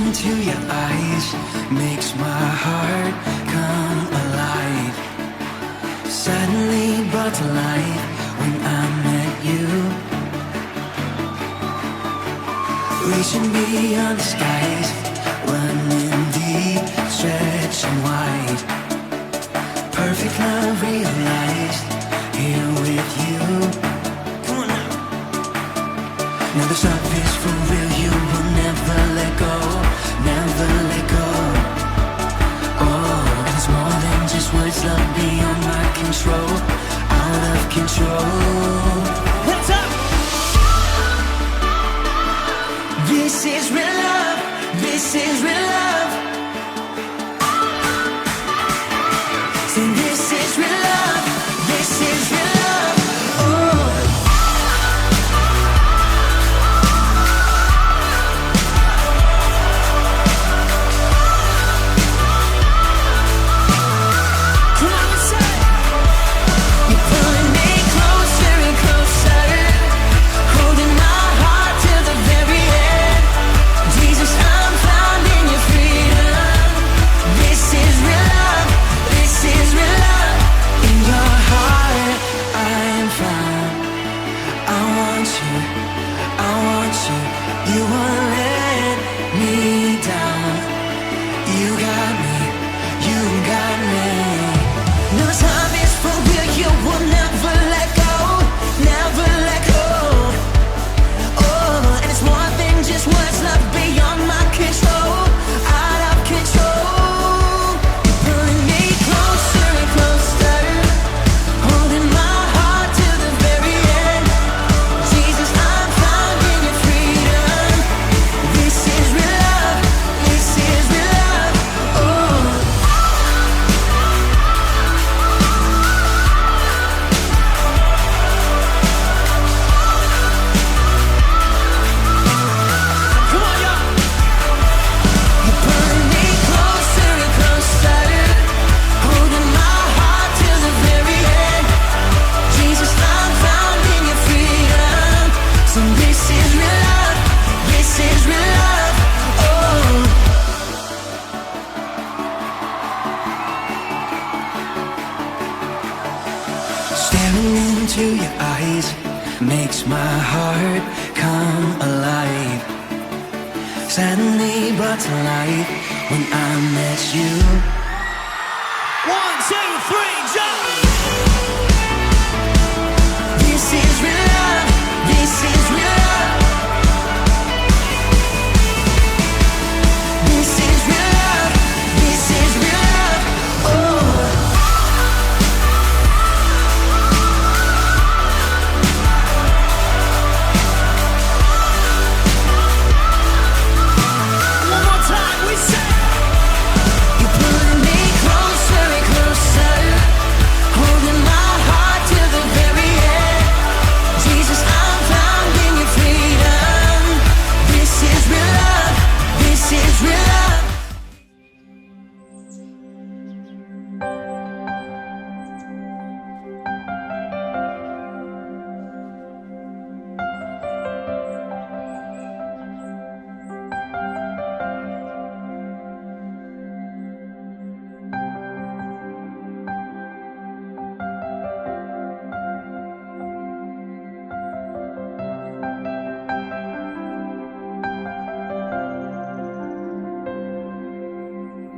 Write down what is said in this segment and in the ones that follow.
into your eyes makes my heart come alive. Suddenly brought to life when I met you. Reaching beyond the skies, running deep, stretching wide. Perfect love realized here with you. Come on now. Now this love is for real, you will never let go, never let go. Oh, and it's more than just words, love beyond my control, out of control. What's up? This is real love, this is real love. Say this is real love, this is real love. Oh. Come on, let's say. You're pulling me closer and closer, holding my heart till the very end. Jesus, I'm found in your freedom. This is real love, this is real love. In your heart I am found. I want you, I want you. You won't let me down. You got me, you got me. No time is for real, you will never let go, never let go. Oh, and it's more than just words, love beyond my control, out of control. You're pulling me closer and closer, holding my heart to the very end. Jesus, I'm found in your freedom. This is real love, this is real love. Oh. Come on, y'all. You're pulling me closer and closer, holding my heart till the very end. Jesus, I'm found in your freedom. So this is real love, this is real love. Oh. Staring into your eyes makes my heart come alive. Suddenly brought to life when I met you. 1, 2, 3, jump! This is real love, this is real love. This is real love, this is real love. Oh. One more time, we say. You're pulling me closer and closer, holding my heart till the very end. Jesus, I'm found in your freedom. This is real love, this is real love.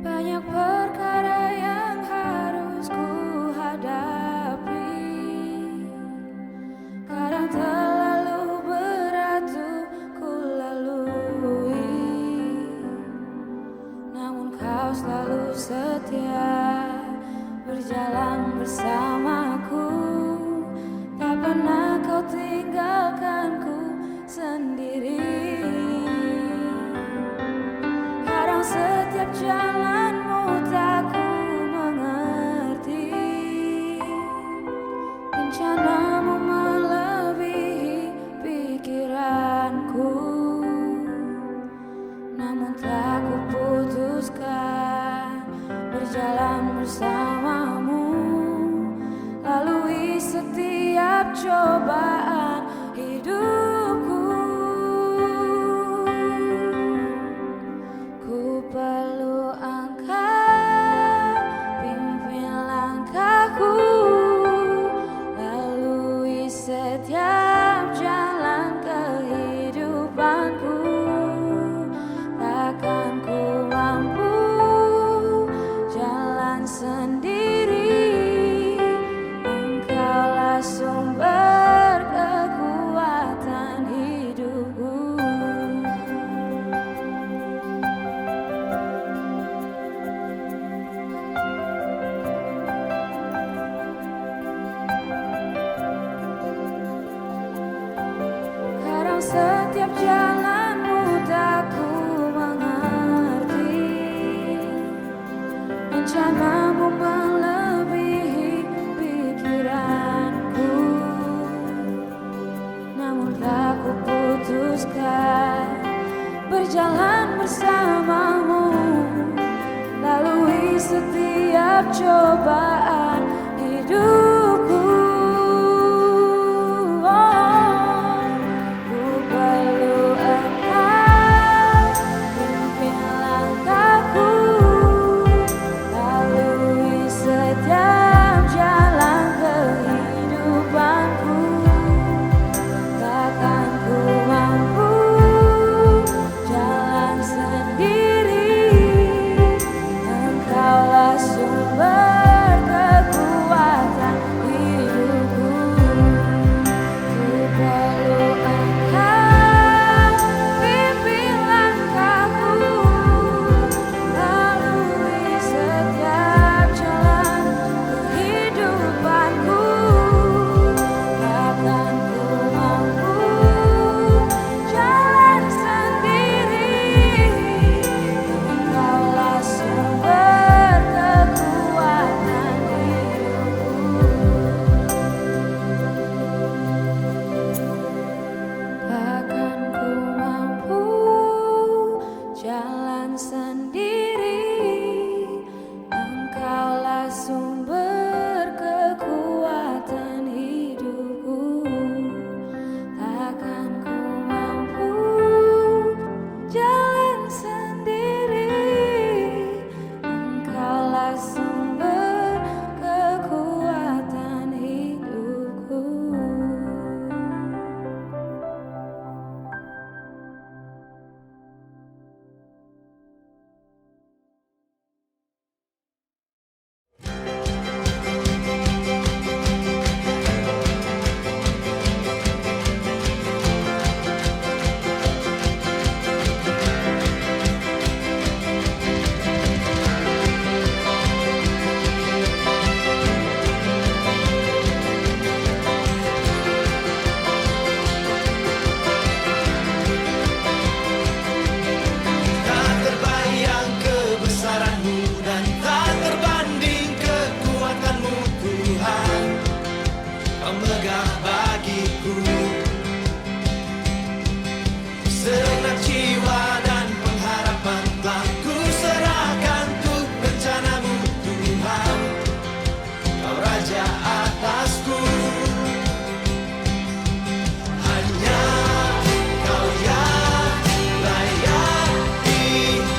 Banyak perkara yang harus ku hadapi. Kadang terlalu berat untuk ku lalui. Namun kau selalu setia, berjalan bersamaku. Tak pernah kau tinggalkanku sendiri. Kadang setiap jalanmu tak ku mengerti. Rencanamu melebihi pikiranku. Namun tak ku putuskan berjalan bersamamu. Lalui setiap cobaan hidupku. setiap jalanmu tak ku mengerti. Rencanamu melebihi pikiranku, namun tak ku putuskan berjalan bersamamu, lalui setiap cobaan hidupku. Ku perlu Engkau, pimpin langkahku, lalui setiap jalan kehidupanku. Takkan ku mampu jalan sendiri, Engkaulah sumber kekuatan hidupku. Ku perlu Engkau, pimpin langkahku, lalui setiap jalan kehidupanku. Takkan ku mampu jalan sendiri, Engkaulah sumber kekuatan hidupku. Takkan ku mampu jalan sendiri, Engkaulah sumber kekuatan hidupku. Takkan ku mampu jalan sendiri, Engkaulah sumber kekuatan hidupku. Tak terbayang kebesaran-Mu dan tak terbanding kekuatan-Mu, Tuhan. Kau megah bagiku segenap jiwa dan pengharapan telah ku serahkan untuk rencana-Mu, Tuhan. Kau Raja atasku, hanya Kau yang layak ditinggikan.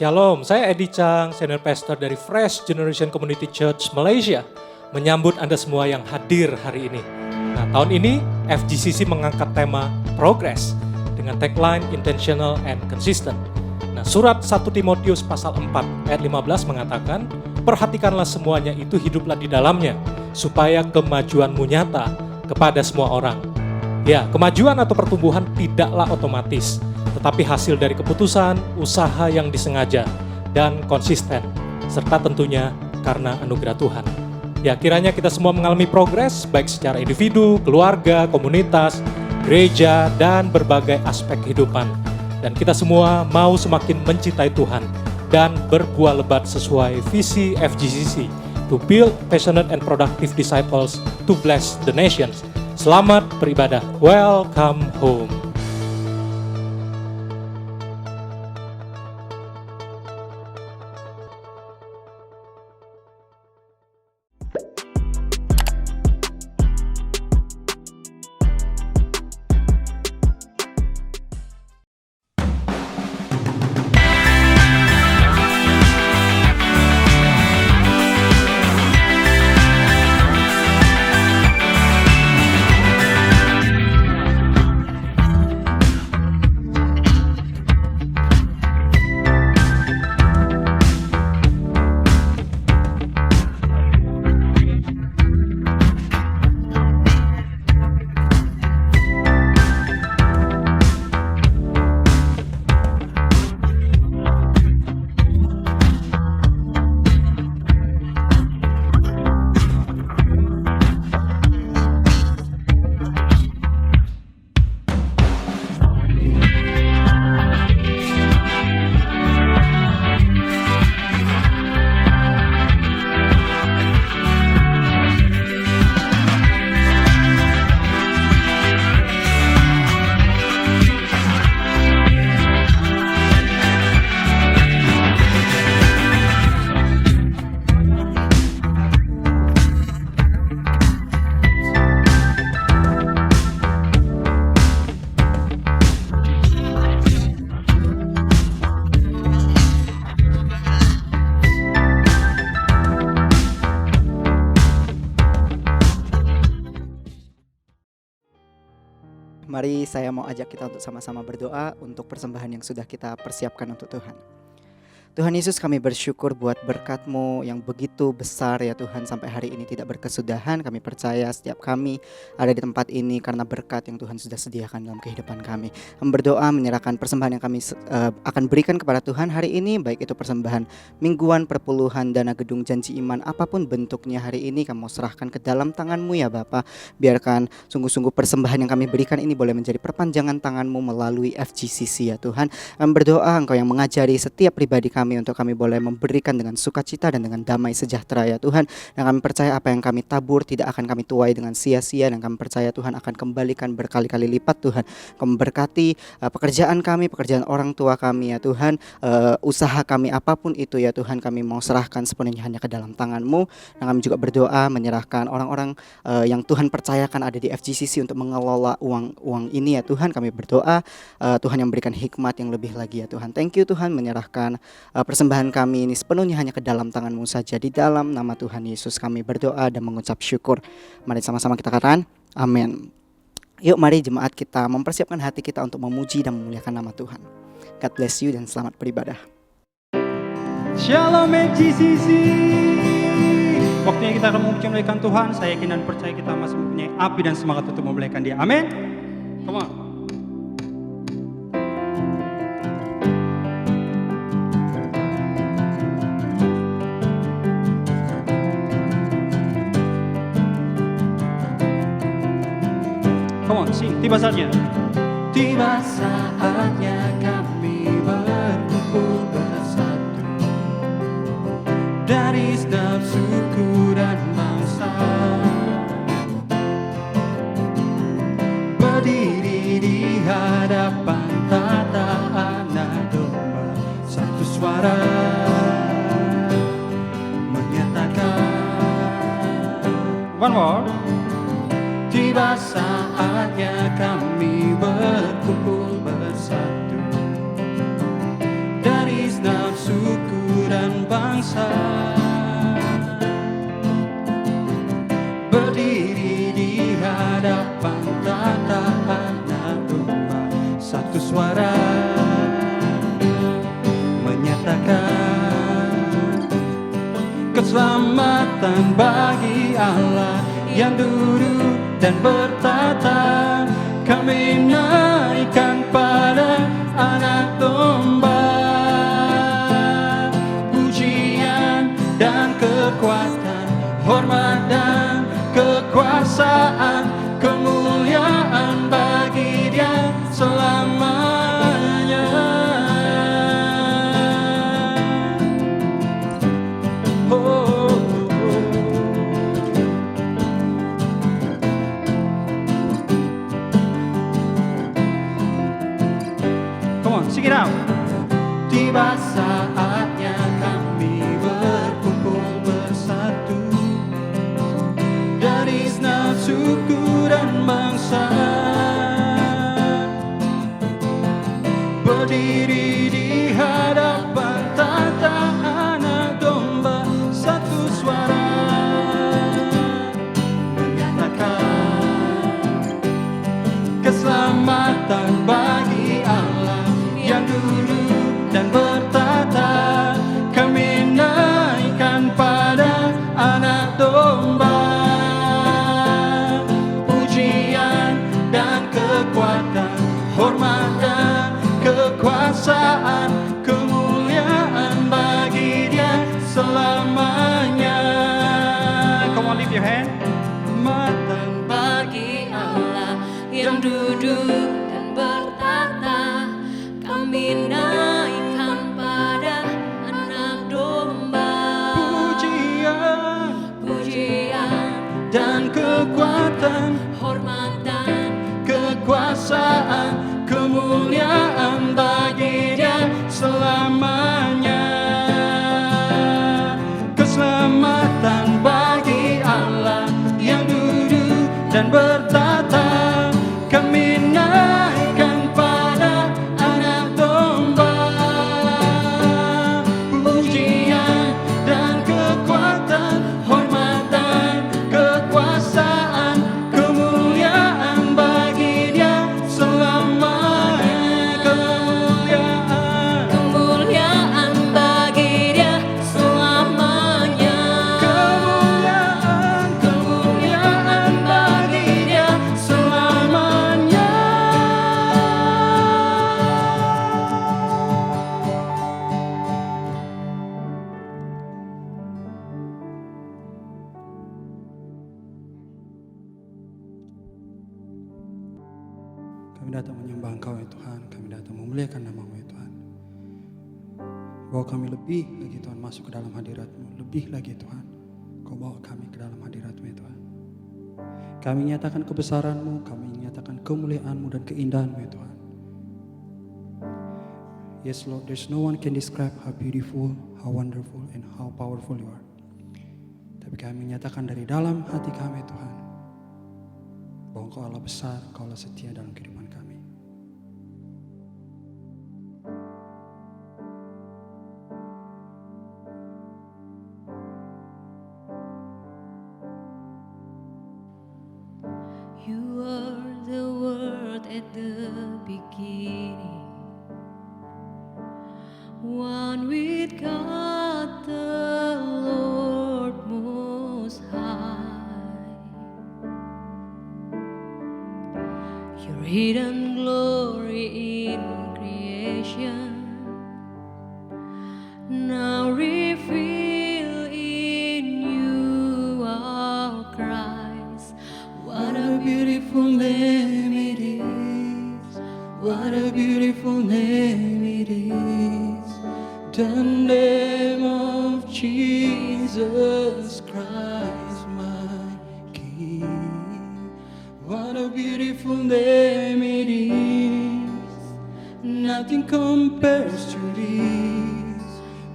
Shalom, saya Edi Chang, Senior Pastor dari Fresh Generation Community Church Malaysia. Menyambut Anda semua yang hadir hari ini. Nah, tahun ini FGCC mengangkat tema Progress dengan tagline Intentional and Consistent. Nah, surat 1 Timotius pasal 4 ayat 15 mengatakan, perhatikanlah semuanya itu, hiduplah di dalamnya, supaya kemajuanmu nyata kepada semua orang. Ya, kemajuan atau pertumbuhan tidaklah otomatis, tetapi hasil dari keputusan, usaha yang disengaja, dan konsisten, serta tentunya karena anugerah Tuhan. Ya, kiranya kita semua mengalami progres, baik secara individu, keluarga, komunitas, gereja, dan berbagai aspek kehidupan. Dan kita semua mau semakin mencintai Tuhan, dan berbuah lebat sesuai visi FGCC, to build passionate and productive disciples to bless the nations. Selamat beribadah. Welcome home. Mari saya mau ajak kita untuk sama-sama berdoa untuk persembahan yang sudah kita persiapkan untuk Tuhan. Tuhan Yesus, kami bersyukur buat berkat-Mu yang begitu besar ya Tuhan, sampai hari ini tidak berkesudahan. Kami percaya setiap kami ada di tempat ini karena berkat yang Tuhan sudah sediakan dalam kehidupan kami. Kami berdoa menyerahkan persembahan yang kami akan berikan kepada Tuhan hari ini, baik itu persembahan mingguan, perpuluhan, dana gedung, janji iman, apapun bentuknya hari ini kami mau serahkan ke dalam tangan-Mu ya Bapa. Biarkan sungguh-sungguh persembahan yang kami berikan ini boleh menjadi perpanjangan tangan-Mu melalui FGCC ya Tuhan. Kami berdoa Engkau yang mengajari setiap pribadi kami untuk kami boleh memberikan dengan sukacita dan dengan damai sejahtera ya Tuhan. Dan kami percaya apa yang kami tabur tidak akan kami tuai dengan sia-sia, dan kami percaya Tuhan akan kembalikan berkali-kali lipat Tuhan. Kami memberkati pekerjaan kami, pekerjaan orang tua kami ya Tuhan, usaha kami apapun itu ya Tuhan, kami mau serahkan sepenuhnya hanya ke dalam tangan-Mu. Dan kami juga berdoa menyerahkan orang-orang yang Tuhan percayakan ada di FGCC untuk mengelola uang ini ya Tuhan. Kami berdoa Tuhan yang memberikan hikmat yang lebih lagi ya Tuhan. Thank you Tuhan, menyerahkan persembahan kami ini sepenuhnya hanya ke dalam tangan-Mu saja. Di dalam nama Tuhan Yesus kami berdoa dan mengucap syukur. Mari sama-sama kita katakan amin. Yuk mari jemaat kita mempersiapkan hati kita untuk memuji dan memuliakan nama Tuhan. God bless you dan selamat beribadah. Shalom FGCC. Waktunya kita akan memuliakan Tuhan. Saya yakin dan percaya kita masih mempunyai api dan semangat untuk memuliakan Dia. Amin. Come on. Come on, sing. Tiba saatnya. Tiba saatnya kami berkumpul bersatu dari setiap suku dan bangsa, berdiri di hadapan tata anak domba, satu suara menyatakan. One more. Tiba saatnya kami berkumpul bersatu dari nafsu keselamatan bagi Allah yang duduk dan bertata. Kami naikkan pada anak domba, pujian dan kekuatan, hormat dan kekuasaan, kemuliaan bagi Dia selamanya. Oh, Come on, sing it out. tiba saatnya kami berkumpul bersatu dari segenap suku dan bangsa, berdiri di hadapan tata anak domba, satu suara menyatakan keselamatan bagi Allah yang duduk dan bertata. Kami naikkan pada anak domba, pujian dan kekuatan, hormat dan kekuasaan, kemuliaan bagi Dia selamanya. Come on, lift your hand. Matan Bagi Allah yang duduk dan bertata, kami naikkan pada anak domba, pujian pujian dan kekuatan, hormat dan kekuasaan, kemuliaan bagi Dia selamanya. Keselamatan bagi Allah yang duduk dan bertata. Kami naikkan pada anak domba, pujian dan kekuatan, hormat dan kekuasaan, kemuliaan bagi Dia selamanya. kemuliaan bagi Dia selamanya. Kemuliaan bagi Dia selamanya. Kami datang menyembah Engkau ya Tuhan. Kami datang memuliakan nama-Mu ya Tuhan. Bawa kami lebih lagi Tuhan masuk ke dalam hadirat-Mu. Lebih lagi Tuhan. Kau bawa kami ke dalam hadirat-Mu ya Tuhan. Kami nyatakan kebesaran-Mu. Kami nyatakan kemuliaan-Mu dan keindahan-Mu ya Tuhan. Yes Lord, there's no one can describe how beautiful, how wonderful, and how powerful You are. Tapi kami menyatakan dari dalam hati kami Tuhan, bahwa Engkau Allah besar, Engkau Allah setia dalam kehidupan kami. You are the Word at the beginning, one with God the Lord Most High. Your hidden glory in creation, now reveal in You our Christ. What a beautiful name it is. What a beautiful name it is. The name of Jesus Christ, my King. What a beautiful name it is. Nothing compares to this.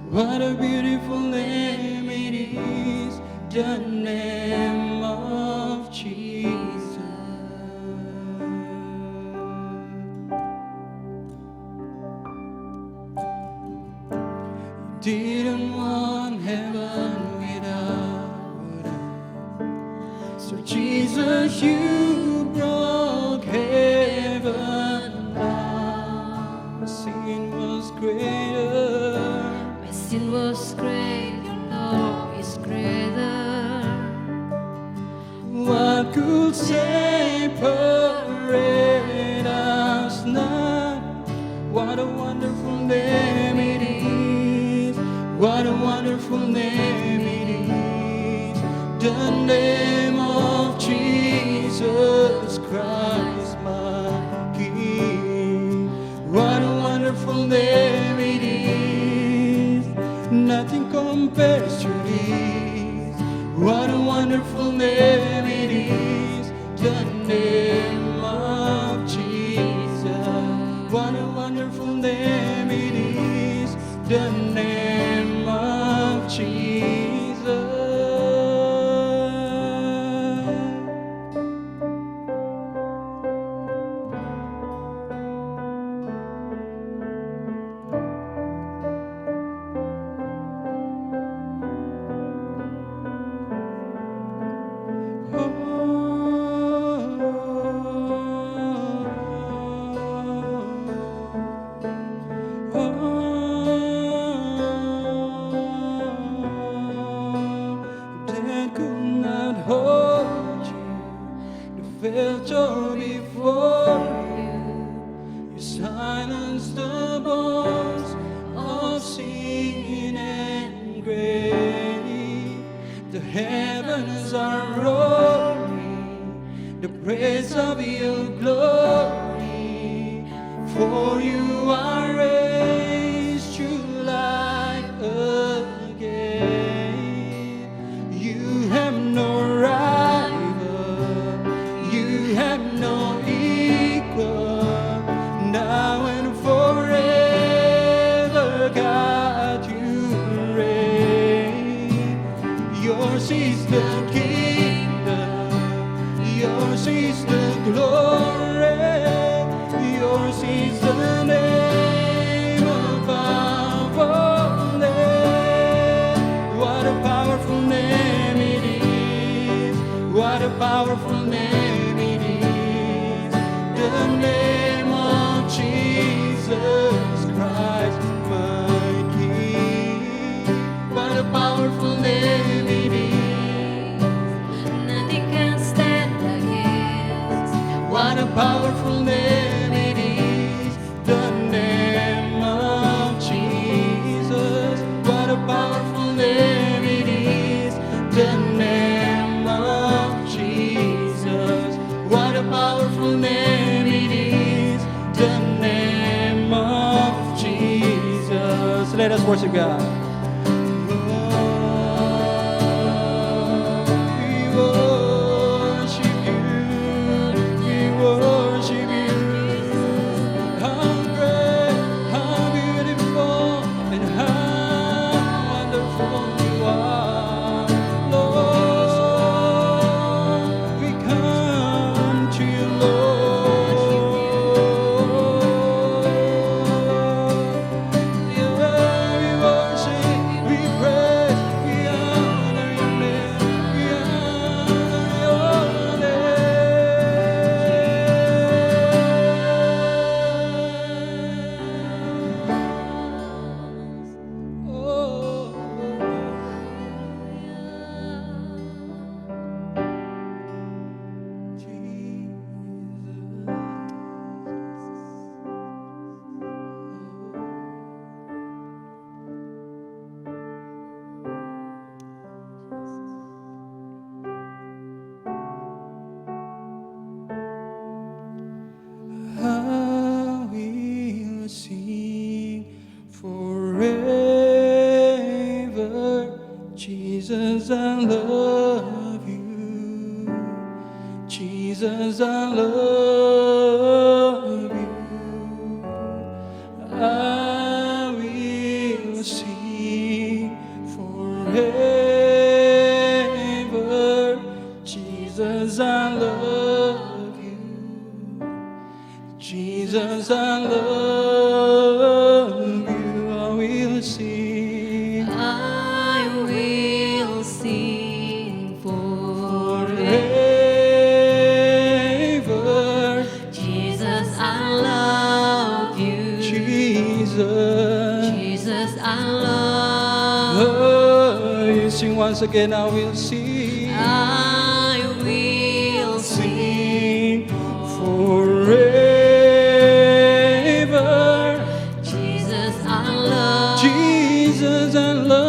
What a beautiful name it is. The name of Jesus. Didn't want heaven without us. So Jesus, You broke heaven down. My sin was greater. My sin was great, Your love is What a wonderful name it is, the name of Jesus Christ, my King. What a wonderful name it is, nothing compares to this. What a wonderful name it is, the name of Jesus. What a wonderful name it is, the name of Jesus. That could not hold you, the filter before you. You silenced the voice of sin and grave. The heavens are roaring the praise of your glory. For you are raised to life again. You have no rival, you have no equal. Now and forever, God, you reign. Yours is the kingdom, yours is the glory, yours is the name above all names. What a powerful name it is, what a powerful name it is, the name of Jesus Christ, my King. What a powerful name it is, Nothing can stand against. what a powerful name it is, the name of Jesus. What a powerful name it is, the name of Jesus. What a powerful name it is, the name of Jesus. Let us worship God. We worship you, we worship you. How great, how beautiful, and how wonderful you are, Lord. We come to you, Lord. Yeah, we worship, we praise, we honor your name, we honor your name. Oh, I will sing forever. Jesus, I love you. Jesus, I love you. I will sing forever. Jesus, I love you. Jesus, I love you. I will sing I will sing forever. Jesus, I love you. Jesus. Jesus, I love Oh, you sing once again. I will sing. I will sing Sing forever. Jesus, I love Jesus, I love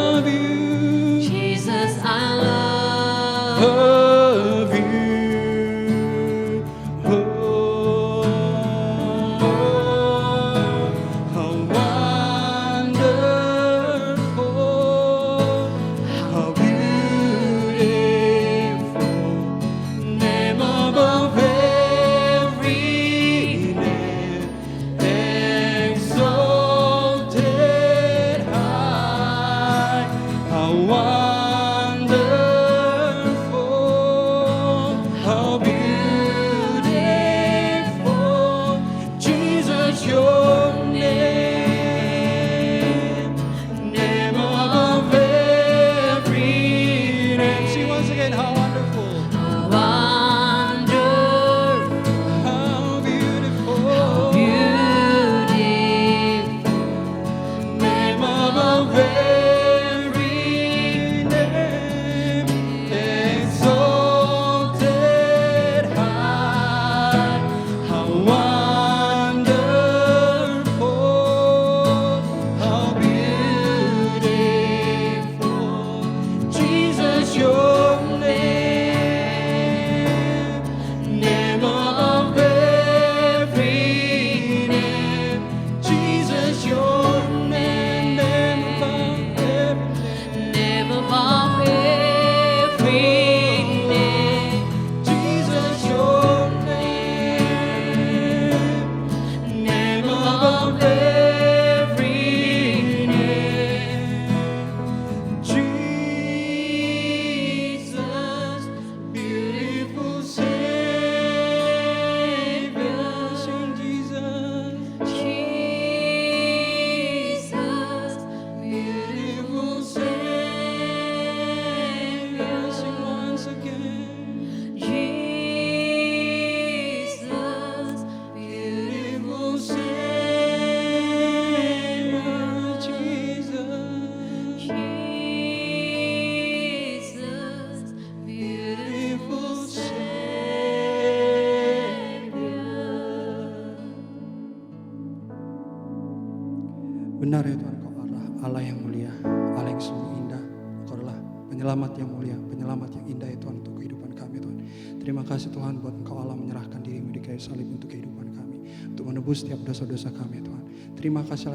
Benar ya Tuhan, Kau adalah Allah yang mulia, Allah yang sungguh indah. Kau adalah penyelamat yang mulia, penyelamat yang indah ya Tuhan untuk kehidupan kami Tuhan. Terima kasih Tuhan buat Engkau Allah menyerahkan diri-Mu di kayu salib untuk kehidupan kami, untuk menebus setiap dosa-dosa kami Tuhan. Terima kasih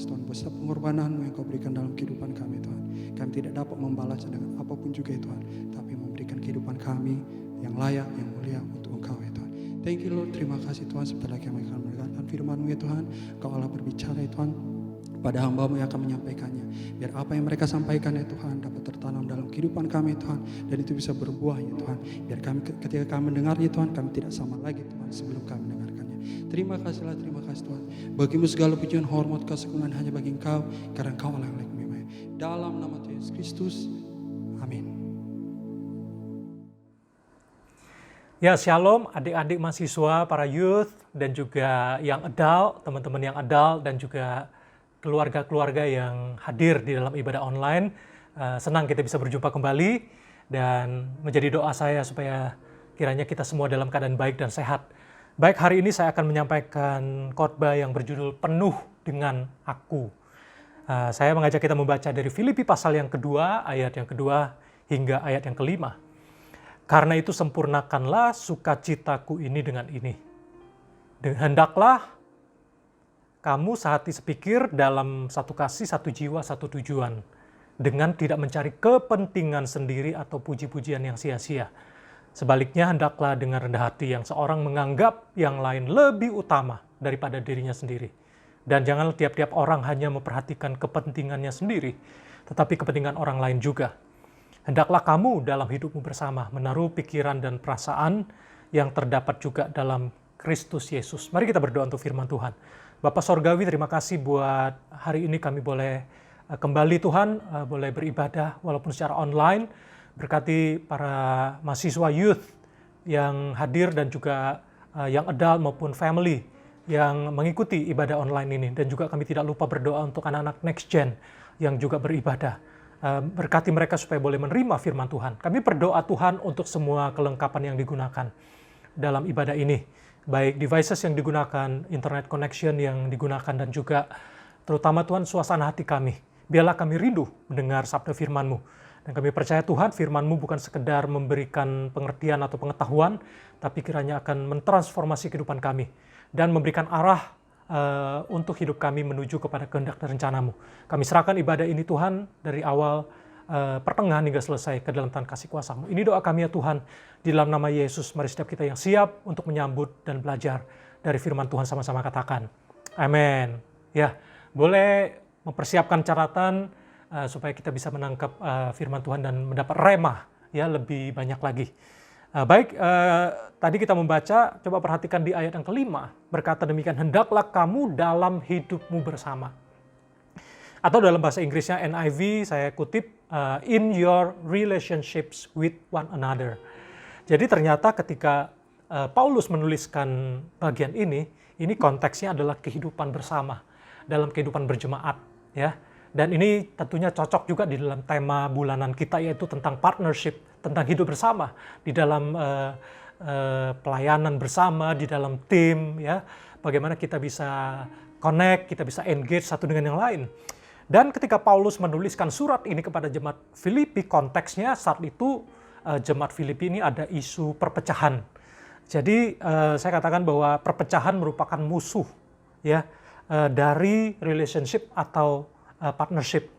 Tuhan buat setiap pengorbanan-Mu yang Kau berikan dalam kehidupan kami Tuhan. Kami tidak dapat membalas dengan apapun juga ya Tuhan, tapi memberikan kehidupan kami yang layak, yang mulia untuk Engkau ya Tuhan. Thank you Lord, terima kasih Tuhan. Sebentar lagi kami akan mendengarkan firman-Mu ya Tuhan. Kau Allah berbicara ya Tuhan pada hamba-Mu yang akan menyampaikannya. Biar apa yang mereka sampaikan ya Tuhan dapat tertanam dalam kehidupan kami Tuhan, dan itu bisa berbuah ya Tuhan. Biar kami ketika kami mendengarnya Tuhan, kami tidak sama lagi Tuhan sebelum kami mendengarkannya. Terima kasih Tuhan. Bagimu segala pujian, hormat, keagungan hanya bagi Engkau, karena Engkau Allah yang layak menyembah. Dalam nama Tuhan Yesus Kristus, amin. Ya, shalom adik-adik mahasiswa, para youth, dan juga yang adult, teman-teman yang adult, dan juga keluarga-keluarga yang hadir di dalam ibadah online. Senang kita bisa berjumpa kembali, dan menjadi doa saya supaya kiranya kita semua dalam keadaan baik dan sehat. Baik, hari ini saya akan menyampaikan khotbah yang berjudul Penuh dengan Aku. Saya mengajak kita membaca dari Filipi pasal yang kedua, ayat yang kedua hingga ayat yang kelima. Karena itu sempurnakanlah sukacitaku ini dengan ini. Hendaklah kamu sehati sepikir dalam satu kasih, satu jiwa, satu tujuan. Dengan tidak mencari kepentingan sendiri atau puji-pujian yang sia-sia. Sebaliknya hendaklah dengan rendah hati yang seorang menganggap yang lain lebih utama daripada dirinya sendiri. Dan jangan tiap-tiap orang hanya memperhatikan kepentingannya sendiri, tetapi kepentingan orang lain juga. Hendaklah kamu dalam hidupmu bersama menaruh pikiran dan perasaan yang terdapat juga dalam Kristus Yesus. Mari kita berdoa untuk firman Tuhan. Bapa Sorgawi, terima kasih buat hari ini kami boleh kembali Tuhan, boleh beribadah walaupun secara online. Berkati para mahasiswa youth yang hadir dan juga yang adult maupun family yang mengikuti ibadah online ini. Dan juga kami tidak lupa berdoa untuk anak-anak next gen yang juga beribadah. Berkati mereka supaya boleh menerima firman Tuhan. Kami berdoa Tuhan untuk semua kelengkapan yang digunakan dalam ibadah ini. Baik devices yang digunakan, internet connection yang digunakan, dan juga terutama Tuhan suasana hati kami. Biarlah kami rindu mendengar sabda firman-Mu. Dan kami percaya Tuhan firman-Mu bukan sekedar memberikan pengertian atau pengetahuan, tapi kiranya akan mentransformasi kehidupan kami dan memberikan arah untuk hidup kami menuju kepada kehendak dan rencana-Mu. Kami serahkan ibadah ini Tuhan dari awal pertengahan hingga selesai ke dalam tangan kasih kuasa-Mu. Ini doa kami ya Tuhan, di dalam nama Yesus. Mari setiap kita yang siap untuk menyambut dan belajar dari firman Tuhan sama-sama katakan amin. Ya, boleh mempersiapkan catatan supaya kita bisa menangkap firman Tuhan dan mendapat rema ya lebih banyak lagi. Baik, tadi kita membaca, coba perhatikan di ayat yang kelima, berkata demikian, hendaklah kamu dalam hidupmu bersama. Atau dalam bahasa Inggrisnya NIV, saya kutip, in your relationships with one another. Jadi ternyata ketika Paulus menuliskan bagian ini konteksnya adalah kehidupan bersama, dalam kehidupan berjemaat. Ya. Dan ini tentunya cocok juga di dalam tema bulanan kita, yaitu tentang partnership, tentang hidup bersama di dalam pelayanan bersama, di dalam tim, ya, bagaimana kita bisa connect, kita bisa engage satu dengan yang lain. Dan ketika Paulus menuliskan surat ini kepada jemaat Filipi, konteksnya saat itu jemaat Filipi ini ada isu perpecahan. Jadi saya katakan bahwa perpecahan merupakan musuh, ya, dari relationship atau partnership.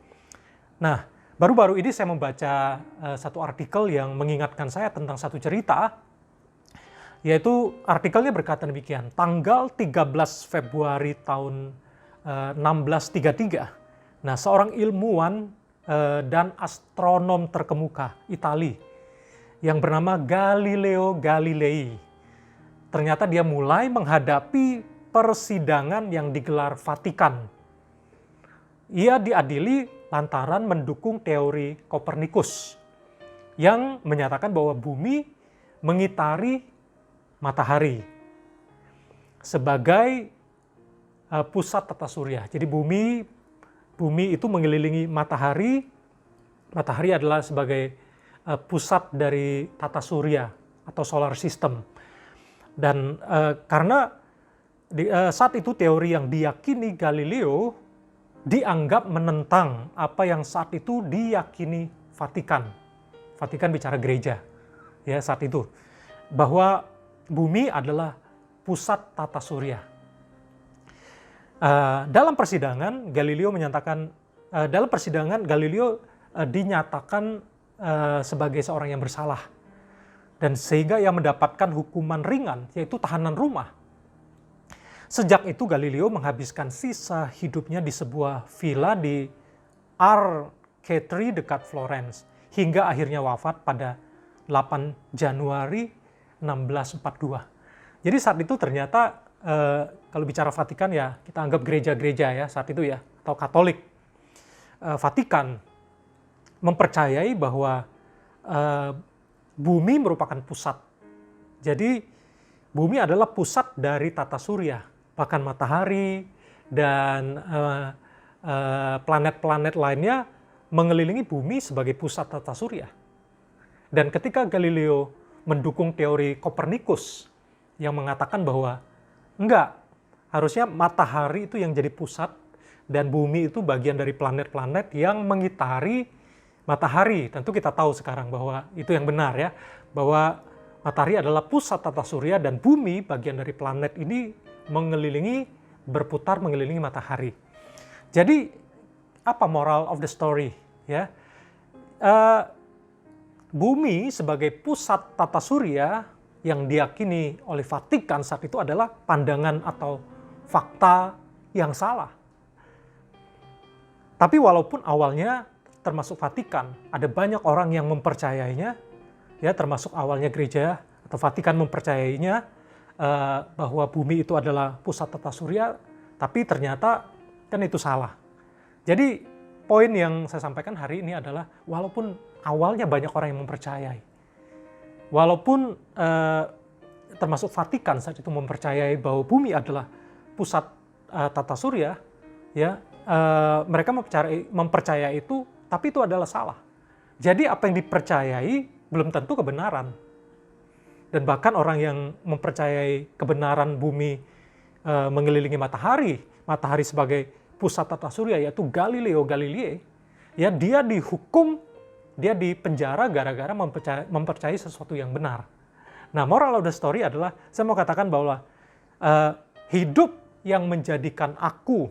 Nah, baru-baru ini saya membaca satu artikel yang mengingatkan saya tentang satu cerita, yaitu artikelnya berkata demikian, tanggal 13 Februari tahun 1633, nah seorang ilmuwan dan astronom terkemuka Itali yang bernama Galileo Galilei, ternyata dia mulai menghadapi persidangan yang digelar Vatikan. Ia diadili lantaran mendukung teori Kopernikus yang menyatakan bahwa bumi mengitari matahari sebagai pusat tata surya. Jadi bumi itu mengelilingi matahari, matahari adalah sebagai pusat dari tata surya atau solar system. Dan karena saat itu teori yang diyakini Galileo dianggap menentang apa yang saat itu diyakini Vatikan. Vatikan bicara gereja ya saat itu, bahwa bumi adalah pusat tata surya. Dalam persidangan Galileo dinyatakan sebagai seorang yang bersalah, dan sehingga ia mendapatkan hukuman ringan, yaitu tahanan rumah. Sejak itu Galileo menghabiskan sisa hidupnya di sebuah villa di Arcetri dekat Florence, hingga akhirnya wafat pada 8 Januari 1642. Jadi saat itu ternyata kalau bicara Vatikan ya kita anggap gereja-gereja ya saat itu ya, atau Katolik. Vatikan mempercayai bahwa bumi merupakan pusat. Jadi bumi adalah pusat dari tata surya, bahkan matahari dan planet-planet lainnya mengelilingi bumi sebagai pusat tata surya. Dan ketika Galileo mendukung teori Kopernikus yang mengatakan bahwa enggak, harusnya matahari itu yang jadi pusat dan bumi itu bagian dari planet-planet yang mengitari matahari. Tentu kita tahu sekarang bahwa itu yang benar ya, bahwa matahari adalah pusat tata surya dan bumi bagian dari planet ini berputar mengelilingi matahari. Jadi apa moral of the story ya? Bumi sebagai pusat tata surya yang diyakini oleh Vatikan saat itu adalah pandangan atau fakta yang salah. Tapi walaupun awalnya termasuk Vatikan, ada banyak orang yang mempercayainya, ya termasuk awalnya gereja atau Vatikan mempercayainya bahwa bumi itu adalah pusat tata surya, tapi ternyata kan itu salah. Jadi poin yang saya sampaikan hari ini adalah walaupun awalnya banyak orang yang mempercayai, walaupun termasuk Vatikan saat itu mempercayai bahwa bumi adalah pusat tata surya, ya mereka mempercayai itu, tapi itu adalah salah. Jadi apa yang dipercayai belum tentu kebenaran. Dan bahkan orang yang mempercayai kebenaran bumi mengelilingi matahari sebagai pusat tata surya, yaitu Galileo Galilei, ya dia dihukum, dia dipenjara gara-gara mempercayai sesuatu yang benar. Nah, moral of the story adalah saya mau katakan bahwa hidup yang menjadikan aku,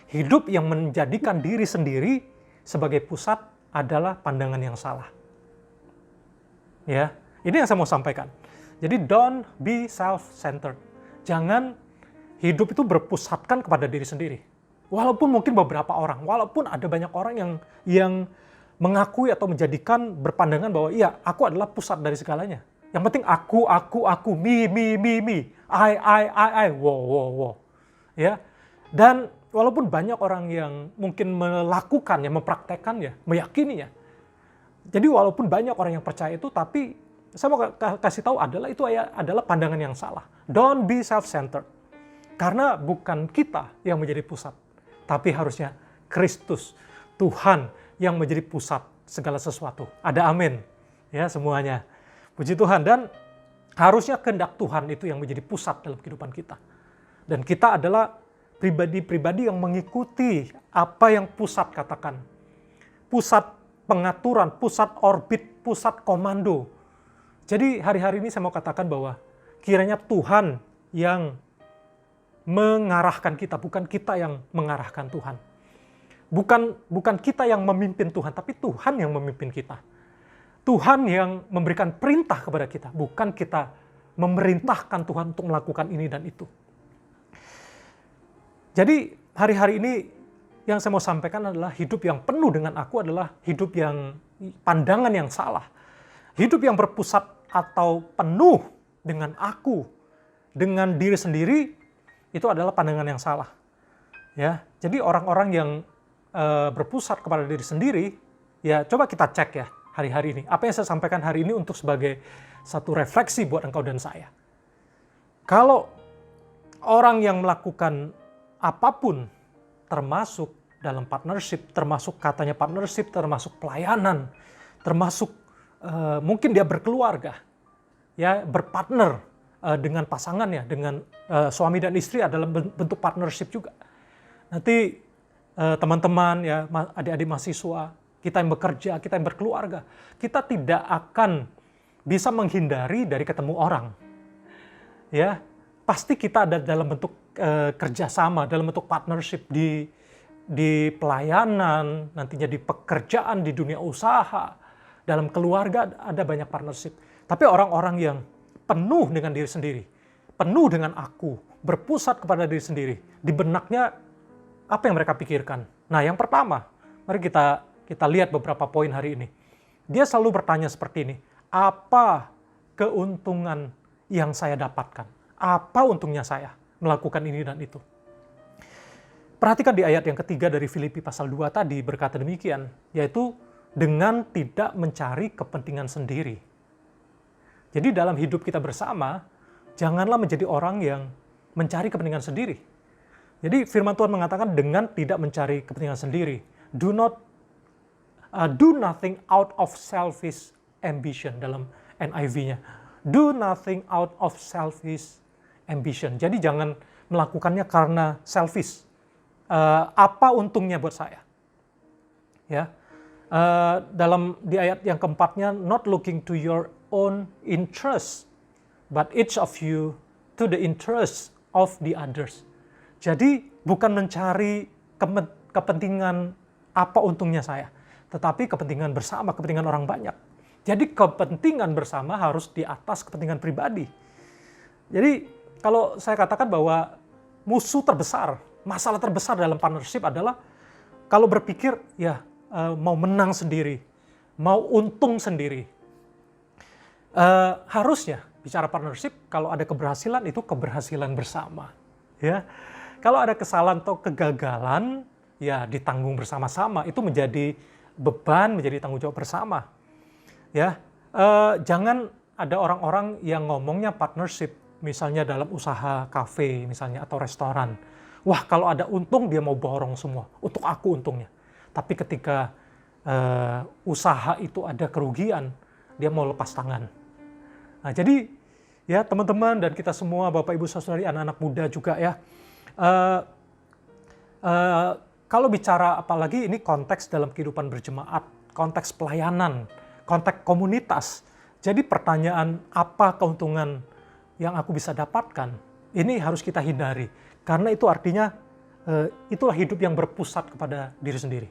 hidup yang menjadikan diri sendiri sebagai pusat adalah pandangan yang salah. Ya, ini yang saya mau sampaikan. Jadi don't be self-centered. Jangan hidup itu berpusatkan kepada diri sendiri. Walaupun mungkin beberapa orang, walaupun ada banyak orang yang mengakui atau menjadikan berpandangan bahwa iya, aku adalah pusat dari segalanya. Yang penting aku, me, I, wow. Ya. Dan walaupun banyak orang yang mungkin melakukannya, mempraktekannya, meyakininya. Jadi walaupun banyak orang yang percaya itu, tapi saya mau kasih tahu itu adalah pandangan yang salah. Don't be self-centered. Karena bukan kita yang menjadi pusat, tapi harusnya Kristus, Tuhan yang menjadi pusat segala sesuatu. Ada amin ya semuanya. Puji Tuhan. Dan harusnya kehendak Tuhan itu yang menjadi pusat dalam kehidupan kita. Dan kita adalah pribadi-pribadi yang mengikuti apa yang pusat katakan. Pusat pengaturan, pusat orbit, pusat komando. Jadi hari-hari ini saya mau katakan bahwa kiranya Tuhan yang mengarahkan kita, bukan kita yang mengarahkan Tuhan. Bukan kita yang memimpin Tuhan, tapi Tuhan yang memimpin kita. Tuhan yang memberikan perintah kepada kita, bukan kita memerintahkan Tuhan untuk melakukan ini dan itu. Jadi hari-hari ini yang saya mau sampaikan adalah hidup yang penuh dengan aku adalah hidup yang pandangan yang salah. Hidup yang berpusat atau penuh dengan aku, dengan diri sendiri, itu adalah pandangan yang salah. Ya, jadi orang-orang yang berpusat kepada diri sendiri, ya coba kita cek ya hari-hari ini. Apa yang saya sampaikan hari ini untuk sebagai satu refleksi buat engkau dan saya. Kalau orang yang melakukan apapun, termasuk dalam partnership, termasuk katanya partnership, termasuk pelayanan, termasuk mungkin dia berkeluarga, ya berpartner dengan pasangannya, dengan suami dan istri adalah bentuk partnership juga. Nanti teman-teman ya, adik-adik mahasiswa, kita yang bekerja, kita yang berkeluarga, kita tidak akan bisa menghindari dari ketemu orang. Ya, pasti kita ada dalam bentuk kerjasama, dalam bentuk partnership di pelayanan, nantinya di pekerjaan, di dunia usaha, dalam keluarga ada banyak partnership. Tapi orang-orang yang penuh dengan diri sendiri, penuh dengan aku, berpusat kepada diri sendiri, di benaknya apa yang mereka pikirkan? Nah, yang pertama, mari kita lihat beberapa poin hari ini. Dia selalu bertanya seperti ini, apa keuntungan yang saya dapatkan? Apa untungnya saya melakukan ini dan itu? Perhatikan di ayat yang ketiga dari Filipi pasal 2 tadi berkata demikian, yaitu dengan tidak mencari kepentingan sendiri. Jadi dalam hidup kita bersama, janganlah menjadi orang yang mencari kepentingan sendiri. Jadi firman Tuhan mengatakan dengan tidak mencari kepentingan sendiri. Do nothing out of selfish ambition dalam NIV-nya. Do nothing out of selfish ambition. Jadi jangan melakukannya karena selfish. Apa untungnya buat saya? Ya, di ayat yang keempatnya, not looking to your own interest, but each of you to the interest of the others. Jadi bukan mencari kepentingan apa untungnya saya, tetapi kepentingan bersama, kepentingan orang banyak. Jadi kepentingan bersama harus di atas kepentingan pribadi. Jadi kalau saya katakan bahwa musuh terbesar, masalah terbesar dalam partnership adalah kalau berpikir ya mau menang sendiri, mau untung sendiri. Harusnya bicara partnership, kalau ada keberhasilan itu keberhasilan bersama. Ya, kalau ada kesalahan atau kegagalan, ya ditanggung bersama-sama. Itu menjadi beban, menjadi tanggung jawab bersama. Ya, jangan ada orang-orang yang ngomongnya partnership, misalnya dalam usaha kafe, misalnya atau restoran. Wah, kalau ada untung dia mau borong semua, untuk aku untungnya. Tapi ketika usaha itu ada kerugian, dia mau lepas tangan. Nah, jadi ya teman-teman dan kita semua, Bapak Ibu Saudari, anak-anak muda juga ya. Kalau bicara apalagi ini konteks dalam kehidupan berjemaat, konteks pelayanan, konteks komunitas. Jadi pertanyaan apa keuntungan yang aku bisa dapatkan, ini harus kita hindari. Karena itu artinya itulah hidup yang berpusat kepada diri sendiri.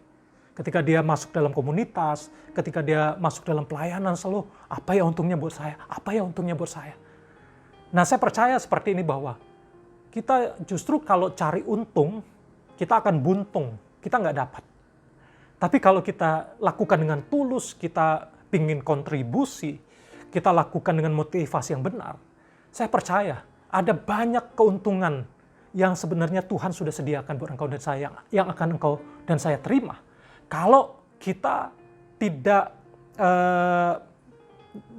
Ketika dia masuk dalam komunitas, ketika dia masuk dalam pelayanan selalu, apa ya untungnya buat saya? Apa ya untungnya buat saya? Nah, saya percaya seperti ini bahwa kita justru kalau cari untung, kita akan buntung, kita nggak dapat. Tapi kalau kita lakukan dengan tulus, kita ingin kontribusi, kita lakukan dengan motivasi yang benar, saya percaya ada banyak keuntungan yang sebenarnya Tuhan sudah sediakan buat engkau dan saya, yang akan engkau dan saya terima. Kalau kita tidak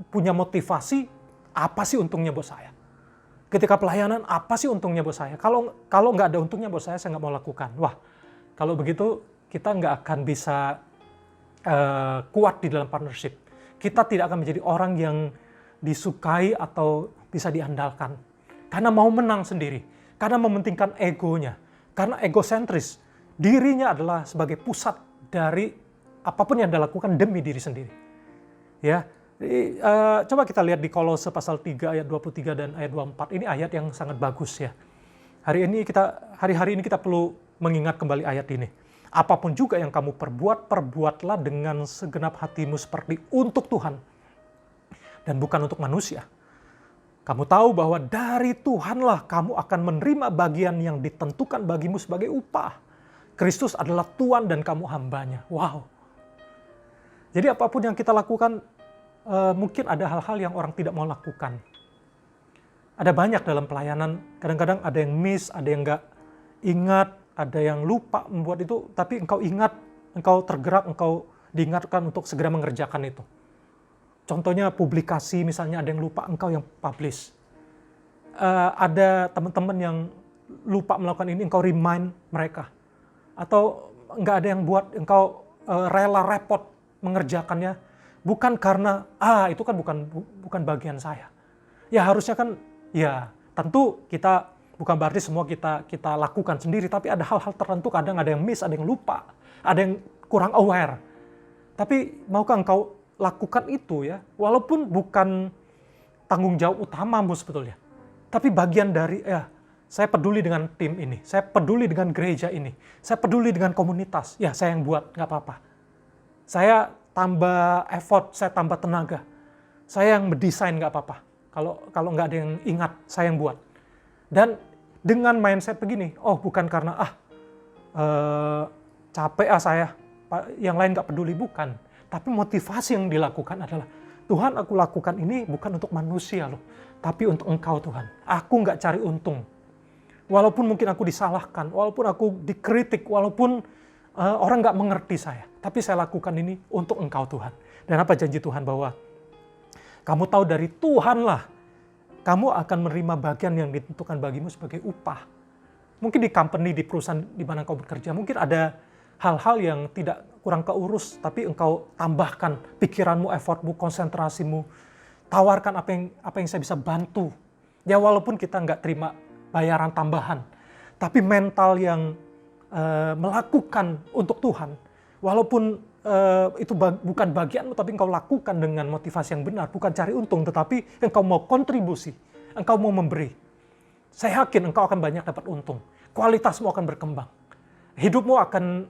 punya motivasi, apa sih untungnya buat saya? Ketika pelayanan, apa sih untungnya buat saya? Kalau nggak ada untungnya buat saya nggak mau lakukan. Wah, kalau begitu kita nggak akan bisa kuat di dalam partnership. Kita tidak akan menjadi orang yang disukai atau bisa diandalkan. Karena mau menang sendiri. Karena mementingkan egonya. Karena egosentris. Dirinya adalah sebagai pusat dari apapun yang Anda lakukan demi diri sendiri. Ya, coba kita lihat di Kolose pasal 3 ayat 23 dan ayat 24. Ini ayat yang sangat bagus ya. Hari-hari ini kita perlu mengingat kembali ayat ini. Apapun juga yang kamu perbuat, perbuatlah dengan segenap hatimu seperti untuk Tuhan dan bukan untuk manusia. Kamu tahu bahwa dari Tuhanlah kamu akan menerima bagian yang ditentukan bagimu sebagai upah. Kristus adalah Tuhan dan kamu hambanya. Wow. Jadi apapun yang kita lakukan, mungkin ada hal-hal yang orang tidak mau lakukan. Ada banyak dalam pelayanan, kadang-kadang ada yang miss, ada yang nggak ingat, ada yang lupa membuat itu, tapi engkau ingat, engkau tergerak, engkau diingatkan untuk segera mengerjakan itu. Contohnya publikasi, misalnya ada yang lupa, engkau yang publish. Ada teman-teman yang lupa melakukan ini, engkau remind mereka. Atau nggak ada yang buat, engkau rela repot mengerjakannya, bukan karena itu kan bukan bagian saya. Ya harusnya kan, ya tentu kita bukan berarti semua kita lakukan sendiri, tapi ada hal-hal tertentu, kadang ada yang miss, ada yang lupa, ada yang kurang aware. Tapi maukah engkau lakukan itu ya, walaupun bukan tanggung jawab utamamu sebetulnya, tapi bagian dari saya peduli dengan tim ini, saya peduli dengan gereja ini, saya peduli dengan komunitas, ya saya yang buat, nggak apa-apa. Saya tambah effort, saya tambah tenaga, saya yang mendesain, nggak apa-apa. Kalau nggak ada yang ingat, saya yang buat. Dan dengan mindset begini, bukan karena capek saya, yang lain nggak peduli, bukan. Tapi motivasi yang dilakukan adalah, Tuhan, aku lakukan ini bukan untuk manusia loh, tapi untuk Engkau Tuhan. Aku nggak cari untung. Walaupun mungkin aku disalahkan, walaupun aku dikritik, walaupun orang nggak mengerti saya, tapi saya lakukan ini untuk Engkau Tuhan. Dan apa janji Tuhan? Bahwa kamu tahu dari Tuhanlah, kamu akan menerima bagian yang ditentukan bagimu sebagai upah. Mungkin di company, di perusahaan di mana engkau bekerja, mungkin ada hal-hal yang tidak kurang keurus, tapi engkau tambahkan pikiranmu, effortmu, konsentrasimu, tawarkan apa yang saya bisa bantu. Ya walaupun kita nggak terima bayaran tambahan, tapi mental yang melakukan untuk Tuhan, walaupun itu bukan bagianmu, tapi engkau lakukan dengan motivasi yang benar, bukan cari untung, tetapi engkau mau kontribusi, engkau mau memberi. Saya yakin engkau akan banyak dapat untung, kualitasmu akan berkembang, hidupmu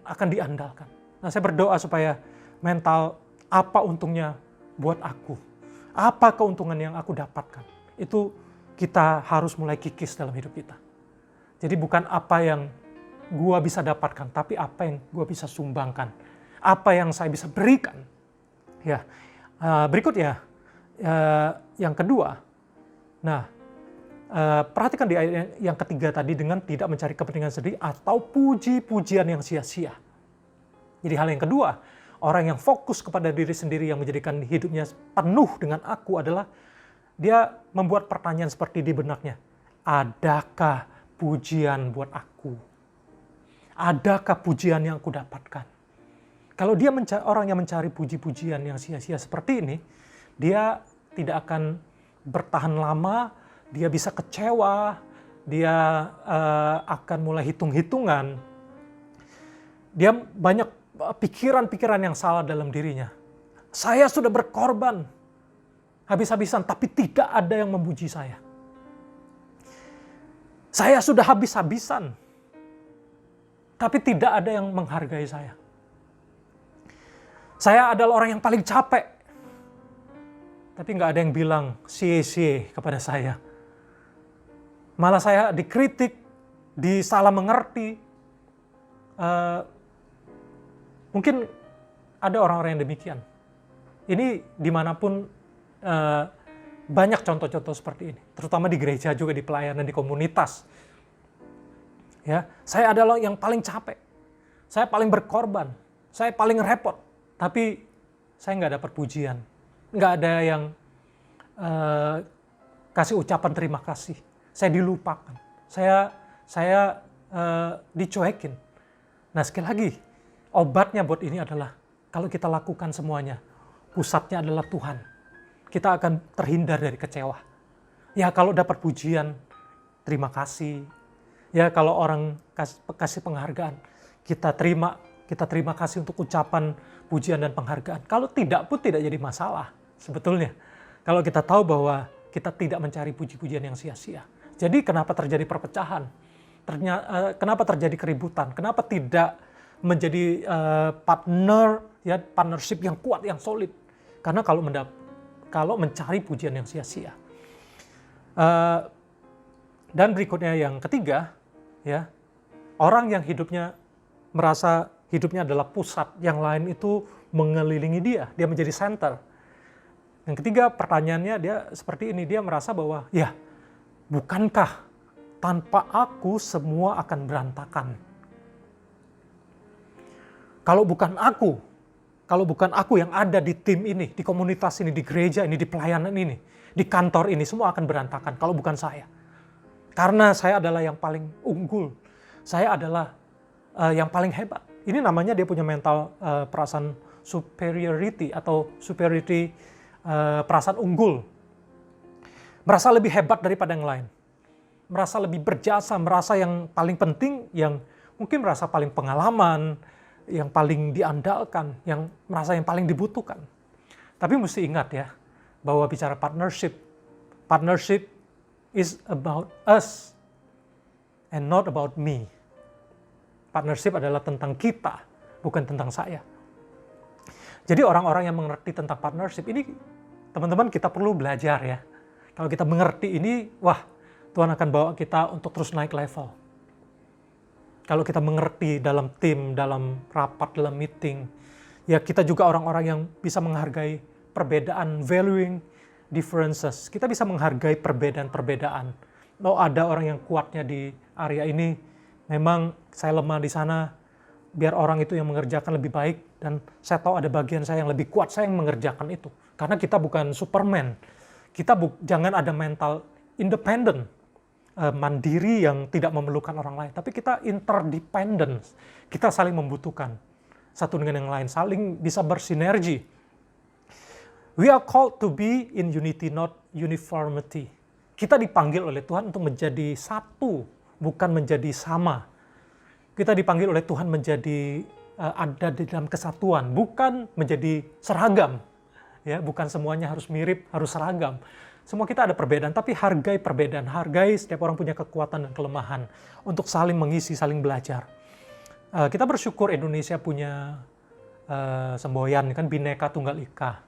akan diandalkan. Nah, saya berdoa supaya mental apa untungnya buat aku, apa keuntungan yang aku dapatkan, itu kita harus mulai kikis dalam hidup kita. Jadi bukan apa yang gua bisa dapatkan, tapi apa yang gua bisa sumbangkan, apa yang saya bisa berikan. Ya, berikutnya yang kedua. Nah, perhatikan di ayat yang ketiga tadi, dengan tidak mencari kepentingan sendiri atau puji-pujian yang sia-sia. Jadi hal yang kedua, orang yang fokus kepada diri sendiri yang menjadikan hidupnya penuh dengan aku adalah dia membuat pertanyaan seperti di benaknya. Adakah pujian buat aku? Adakah pujian yang aku dapatkan? Kalau dia orang yang mencari puji-pujian yang sia-sia seperti ini, dia tidak akan bertahan lama, dia bisa kecewa, dia akan mulai hitung-hitungan. Dia banyak pikiran-pikiran yang salah dalam dirinya. Saya sudah berkorban habis-habisan, tapi tidak ada yang memuji saya. Saya sudah habis-habisan, tapi tidak ada yang menghargai saya. Saya adalah orang yang paling capek, tapi nggak ada yang bilang cie-cie kepada saya. Malah saya dikritik, disalah mengerti. Mungkin ada orang-orang yang demikian. Ini dimanapun banyak contoh-contoh seperti ini, terutama di gereja juga, di pelayanan, di komunitas. Ya, saya adalah yang paling capek, saya paling berkorban, saya paling repot, tapi saya nggak dapat pujian, nggak ada yang kasih ucapan terima kasih. Saya dilupakan, saya dicuekin. Nah, sekali lagi, obatnya buat ini adalah kalau kita lakukan semuanya, pusatnya adalah Tuhan. Kita akan terhindar dari kecewa. Ya kalau dapat pujian, terima kasih. Ya kalau orang kasih penghargaan, kita terima kasih untuk ucapan pujian dan penghargaan. Kalau tidak pun tidak jadi masalah sebetulnya. Kalau kita tahu bahwa kita tidak mencari puji-pujian yang sia-sia. Jadi kenapa terjadi perpecahan? Kenapa terjadi keributan? Kenapa tidak menjadi partnership yang kuat, yang solid? Karena kalau mencari pujian yang sia-sia. Dan berikutnya yang ketiga, ya, orang yang hidupnya merasa hidupnya adalah pusat, yang lain itu mengelilingi dia menjadi center. Yang ketiga, pertanyaannya dia seperti ini, dia merasa bahwa ya, bukankah tanpa aku semua akan berantakan? Kalau bukan aku yang ada di tim ini, di komunitas ini, di gereja ini, di pelayanan ini, di kantor ini, semua akan berantakan kalau bukan saya. Karena saya adalah yang paling unggul, saya adalah yang paling hebat. Ini namanya dia punya mental perasaan superiority atau perasaan unggul. Merasa lebih hebat daripada yang lain. merasa lebih berjasa, merasa yang paling penting, yang mungkin merasa paling pengalaman, yang paling diandalkan, yang merasa yang paling dibutuhkan. Tapi mesti ingat ya, bahwa bicara partnership is about us and not about me. Partnership adalah tentang kita, bukan tentang saya. Jadi orang-orang yang mengerti tentang partnership ini, teman-teman, kita perlu belajar ya. Kalau kita mengerti ini, wah, Tuhan akan bawa kita untuk terus naik level. Kalau kita mengerti dalam tim, dalam rapat, dalam meeting, ya kita juga orang-orang yang bisa menghargai perbedaan, valuing differences. Kita bisa menghargai perbedaan-perbedaan. Oh, ada orang yang kuatnya di area ini, memang saya lemah di sana, biar orang itu yang mengerjakan lebih baik, dan saya tahu ada bagian saya yang lebih kuat, saya yang mengerjakan itu. Karena kita bukan Superman. Kita jangan ada mental independent, mandiri yang tidak memerlukan orang lain. Tapi kita interdependent, kita saling membutuhkan satu dengan yang lain, saling bisa bersinergi. We are called to be in unity, not uniformity. Kita dipanggil oleh Tuhan untuk menjadi satu, bukan menjadi sama. Kita dipanggil oleh Tuhan menjadi ada di dalam kesatuan, bukan menjadi seragam. Ya, bukan semuanya harus mirip, harus seragam. Semua kita ada perbedaan, tapi hargai perbedaan. Hargai setiap orang punya kekuatan dan kelemahan untuk saling mengisi, saling belajar. Kita bersyukur Indonesia punya semboyan, kan Bhinneka Tunggal Ika.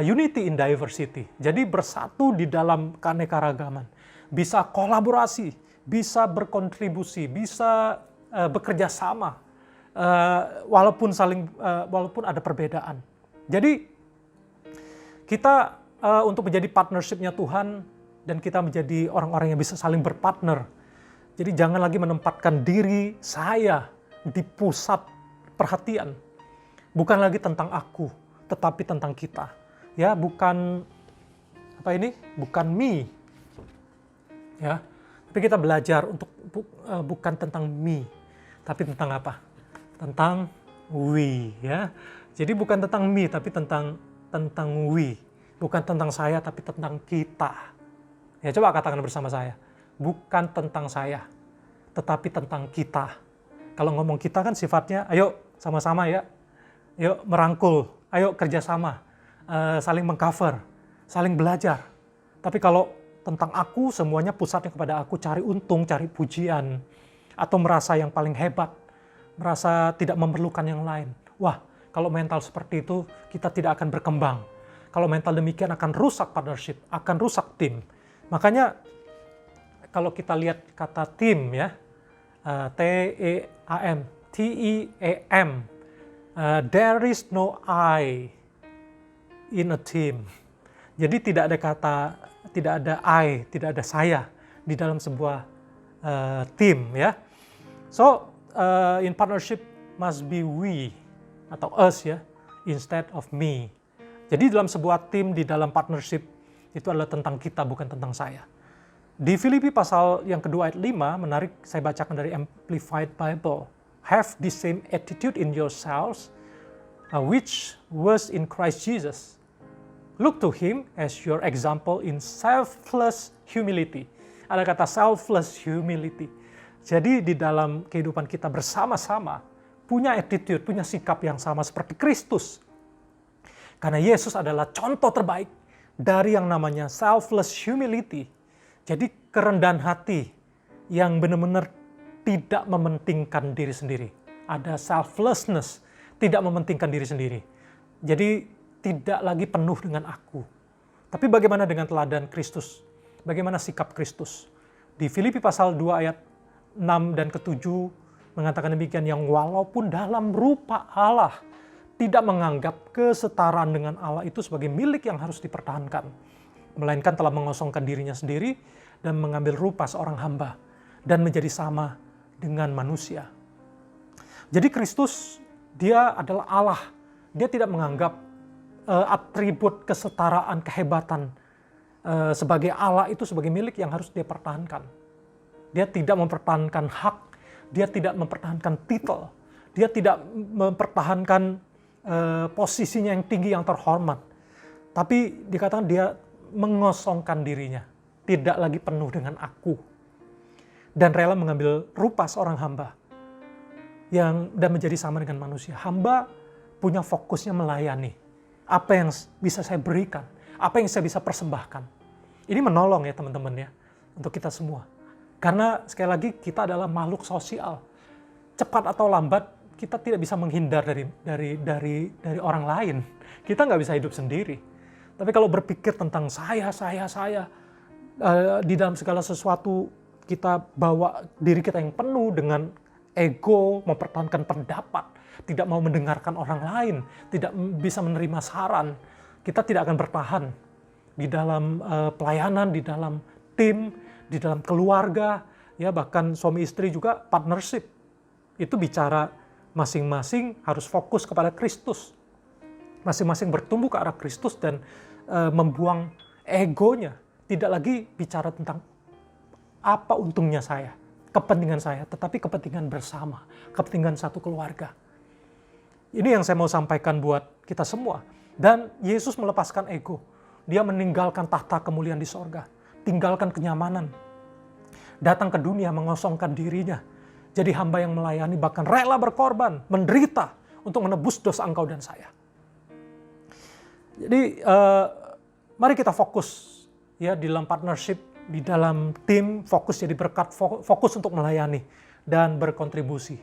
Unity in diversity. Jadi bersatu di dalam keanekaragaman. Bisa kolaborasi, bisa berkontribusi, bisa bekerja sama. Walaupun ada perbedaan. Jadi kita untuk menjadi partnership-nya Tuhan, dan kita menjadi orang-orang yang bisa saling berpartner. Jadi jangan lagi menempatkan diri saya di pusat perhatian. Bukan lagi tentang aku, tetapi tentang kita. Ya, bukan bukan me. Ya, tapi kita belajar untuk bukan tentang me, tapi tentang apa? Tentang we, ya. Jadi bukan tentang me, tapi tentang we. Bukan tentang saya, tapi tentang kita. Ya, coba katakan bersama saya. Bukan tentang saya, tetapi tentang kita. Kalau ngomong kita kan sifatnya, ayo sama-sama ya. Ayo merangkul, ayo kerjasama. Saling mengcover, saling belajar. Tapi kalau tentang aku, semuanya pusatnya kepada aku, cari untung, cari pujian. Atau merasa yang paling hebat. Merasa tidak memerlukan yang lain. Wah, kalau mental seperti itu, kita tidak akan berkembang. Kalau mental demikian akan rusak partnership, akan rusak tim. Makanya kalau kita lihat kata tim ya, T-E-A-M, T-E-A-M, there is no I in a team. Jadi tidak ada I, tidak ada saya di dalam sebuah tim ya. So in partnership must be we atau us ya, instead of me. Jadi dalam sebuah tim, di dalam partnership, itu adalah tentang kita, bukan tentang saya. Di Filipi pasal yang kedua ayat 5, menarik, saya bacakan dari Amplified Bible. Have the same attitude in yourselves, which was in Christ Jesus. Look to Him as your example in selfless humility. Ada kata selfless humility. Jadi di dalam kehidupan kita bersama-sama, punya attitude, punya sikap yang sama seperti Kristus. Karena Yesus adalah contoh terbaik dari yang namanya selfless humility. Jadi kerendahan hati yang benar-benar tidak mementingkan diri sendiri. Ada selflessness, tidak mementingkan diri sendiri. Jadi tidak lagi penuh dengan aku. Tapi bagaimana dengan teladan Kristus? Bagaimana sikap Kristus? Di Filipi pasal 2 ayat 6 dan ke-7 mengatakan demikian, yang walaupun dalam rupa Allah, tidak menganggap kesetaraan dengan Allah itu sebagai milik yang harus dipertahankan. Melainkan telah mengosongkan dirinya sendiri dan mengambil rupa seorang hamba dan menjadi sama dengan manusia. Jadi Kristus, dia adalah Allah. Dia tidak menganggap atribut kesetaraan, kehebatan sebagai Allah itu sebagai milik yang harus dia pertahankan. Dia tidak mempertahankan hak, dia tidak mempertahankan titel, dia tidak mempertahankan posisinya yang tinggi, yang terhormat. Tapi dikatakan dia mengosongkan dirinya. tidak lagi penuh dengan aku dan rela mengambil rupa seorang hamba dan menjadi sama dengan manusia. Hamba punya fokusnya melayani. Apa yang bisa saya berikan, apa yang saya bisa persembahkan. Ini menolong ya teman-teman ya, untuk kita semua. Karena sekali lagi kita adalah makhluk sosial. Cepat atau lambat kita tidak bisa menghindar dari orang lain. Kita nggak bisa hidup sendiri. Tapi kalau berpikir tentang saya, di dalam segala sesuatu kita bawa diri kita yang penuh dengan ego, mempertahankan pendapat, tidak mau mendengarkan orang lain, tidak bisa menerima saran, kita tidak akan bertahan di dalam pelayanan, di dalam tim, di dalam keluarga, ya bahkan suami istri juga partnership. Itu bicara masing-masing harus fokus kepada Kristus. Masing-masing bertumbuh ke arah Kristus dan membuang egonya. Tidak lagi bicara tentang apa untungnya saya, kepentingan saya, tetapi kepentingan bersama, kepentingan satu keluarga. Ini yang saya mau sampaikan buat kita semua. Dan Yesus melepaskan ego. Dia meninggalkan tahta kemuliaan di sorga. Tinggalkan kenyamanan. Datang ke dunia mengosongkan dirinya. Jadi hamba yang melayani, bahkan rela berkorban, menderita untuk menebus dosa engkau dan saya. Jadi mari kita fokus ya di dalam partnership, di dalam tim, fokus jadi berkat, fokus untuk melayani dan berkontribusi.